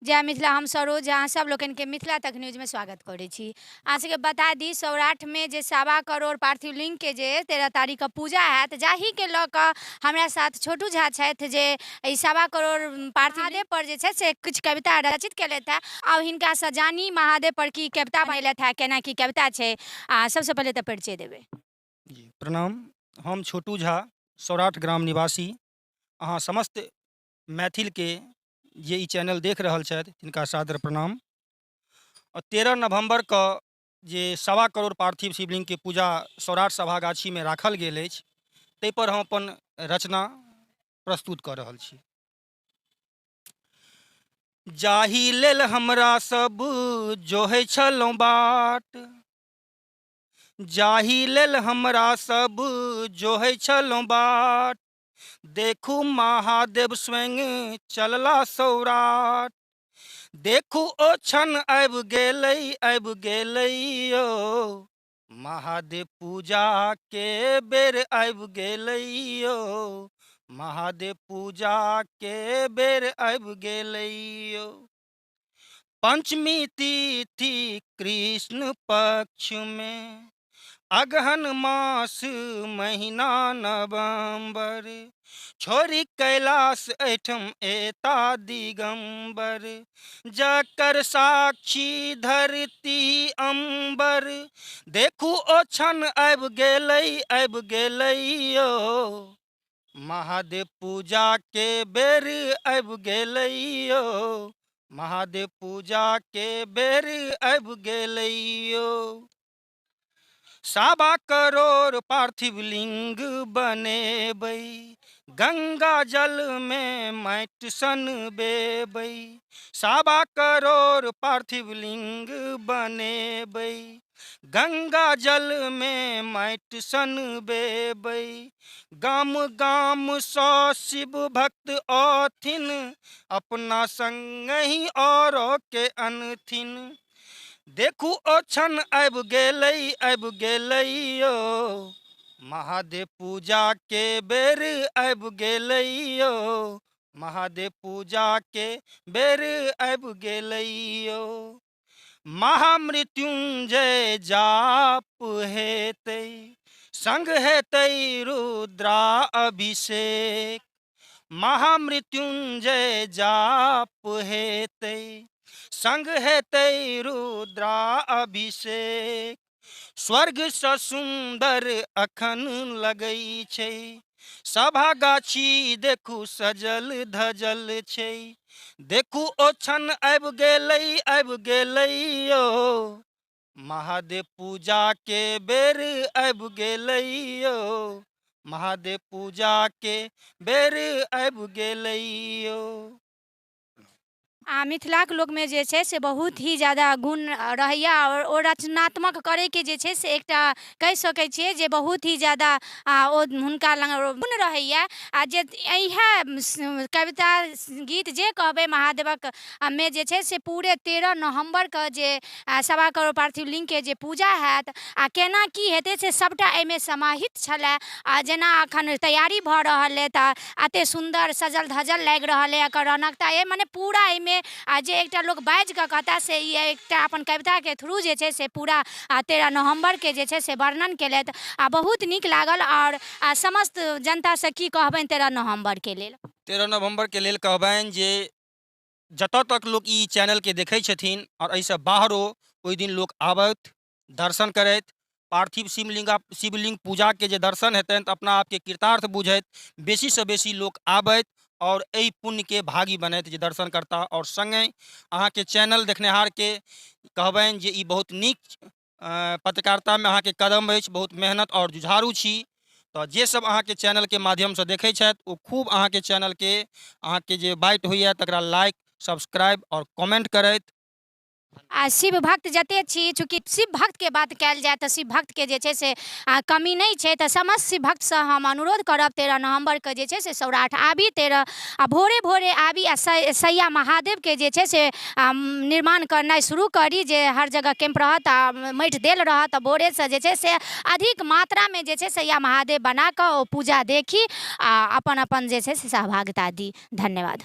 जय मिथिला। हम सरोज अहाँ सब लोगन के मिथिला तक न्यूज में स्वागत करे छी। अहाँ सबके बता दी सौराठ में जे 1.25 करोड़ पार्थिव लिंग के जे 13 तारीख के पूजा हैत, जाही के ल क हमरा साथ छोटू झा छथि जे ई 1.25 करोड़ पार्थिव लिंग पर जे छै से कुछ कविता रचित केलथि है। अब हिनका से जानी महादेव पर की कविता बनेलथि है, केना की कविता छै। सबसे पहले तो परिचय देबे। जी प्रणाम। हम छोटू झा, सौराठ ग्राम निवासी। अहाँ समस्त मैथिल के जे ई चैनल देख रहल छथि तिनका सादर प्रणाम। और 13 नवंबर के जे 1.25 करोड़ पार्थिव शिवलिंग के पूजा सौराठ सभागाछी में राखल गेल अछि, ताहि पर हम अपन रचना प्रस्तुत कऽ रहल छी। जाहि लेल हमरा सब जोहै छलहुँ बाट, जाहि लेल हमरा सब जोहै छलहुँ बाट, देखू महादेव स्वयं चलला सौराठ। देखू ओ क्षण आबि गेलै यौ, महादेव पूजा के बेर आबि गेलै यौ, महादेव पूजा के बेर आबि गेलै यौ। पंचमी तिथि कृष्ण पक्ष में, अगहन मास महीना नवंबर, छोरी कैलाश ऐठम एता दिगंबर, जकर साक्षी धरती अंबर। देखू ओ क्षण आबि गेलै यौ, महादेव पूजा के बेर आबि गेलै यौ, महादेव पूजा के बेर आबि गेलै यौ। 1.25 करोड़ पार्थिव लिंग बनेबै, गंगा जल में माटि सनबेबै। 1.25 करोड़ पार्थिव लिंग बनेबै, गंगा जल में माटि सनबेबै। गाम गाम सँ शिव भक्त औथिन, अपना संगहि औरो के अनथिन। देखू ओ क्षण आबि गेलै यौ, महादेव पूजा के बेर आबि गेलै यौ, महादेव पूजा के बेर आबि गेलै यौ। महामृत्युंजय जाप हेतै, संग हेतै रुद्राभिषेक। महामृत्युंजय जाप हेतै, संग हेतै रुद्राभिषेक। स्वर्ग सँ सुंदर अखन लगै छै, सभागाछी देखू सजल धजल छै। देखू ओ क्षण आबि गेलै यौ, महादेव पूजा के बेर आबि गेलै यौ, महादेव पूजा के बेर आबि गेलै यौ। मिथिलाक लोक में जे छै से बहुत ही ज़्यादा गुण रहैया और ओ रचनात्मक करे के जे छै से एकटा कहि सकै छियै जे बहुत ही ज़्यादा ओ हुनका लग गुण रहैया। आ जे इएह कविता गीत जे कहबै महादेवक में जे छै से पूरे 13 नवंबर के जे 1.25 करोड़ पार्थिव लिंग के जे पूजा हैत आ केना की हेतै से सबटा एहिमे समाहित छलै। आ जेना अखन तैयारी भऽ रहल है तऽ एते सुंदर सजल धजल लागि रहल है, एकर रौनकता है मने पूरा एहिमे जे एकटा लोक बाजि कऽ कहता से ई एकटा अपन कविता के थ्रू जे छै से पूरा 13 नवंबर के जे छै से वर्णन केलथि। आ बहुत नीक लागल। और समस्त जनता से की कहबनि 13 नवंबर के लेल? 13 नवंबर के लेल कहबनि जे जतऽ तक लोक ई चैनल के देखै छथिन और एहिसँ बाहरो ओहि दिन लोक आबथि, दर्शन करथि। पार्थिव शिवलिंग पूजा के जे दर्शन हेतनि तऽ अपना आपके कृतार्थ बुझैत बेसी से बेसी लोक आबथि और एहि पुण्य के भागी बनथि जे दर्शन करता। और संगे अहाँ के चैनल देखनिहार के कहबनि जे ई बहुत नीक पत्रकारिता में अहाँ के कदम अछि, बहुत मेहनत और जुझारू छी। तो जे सब अहाँ के चैनल के माध्यम से देखै छथि ओ खूब अहाँ के चैनल के अहाँ के जे बाइट होइए तकरा लाइक, सब्सक्राइब और कमेंट करथि। शिव भक्त जते छी, चूँकि शिव भक्त के बात कयल जाए तऽ शिव भक्त के जे छै से कमी नहीं छै। तऽ समस्त शिव भक्त से हम अनुरोध करब 13 नवंबर के जे छै से सौराठ आबी। 13 भोरे भोरे आबी आ सैया महादेव के जे छै से निर्माण करनाइ शुरू करी। जे हर जगह कैंप रहत आ माटि देल रहत, भोरे से जे छै से अधिक मात्रा में जे छै सैया महादेव बना कऽ ओ पूजा देखी आ अपन अपन जे छै से सहभागिता दी। धन्यवाद।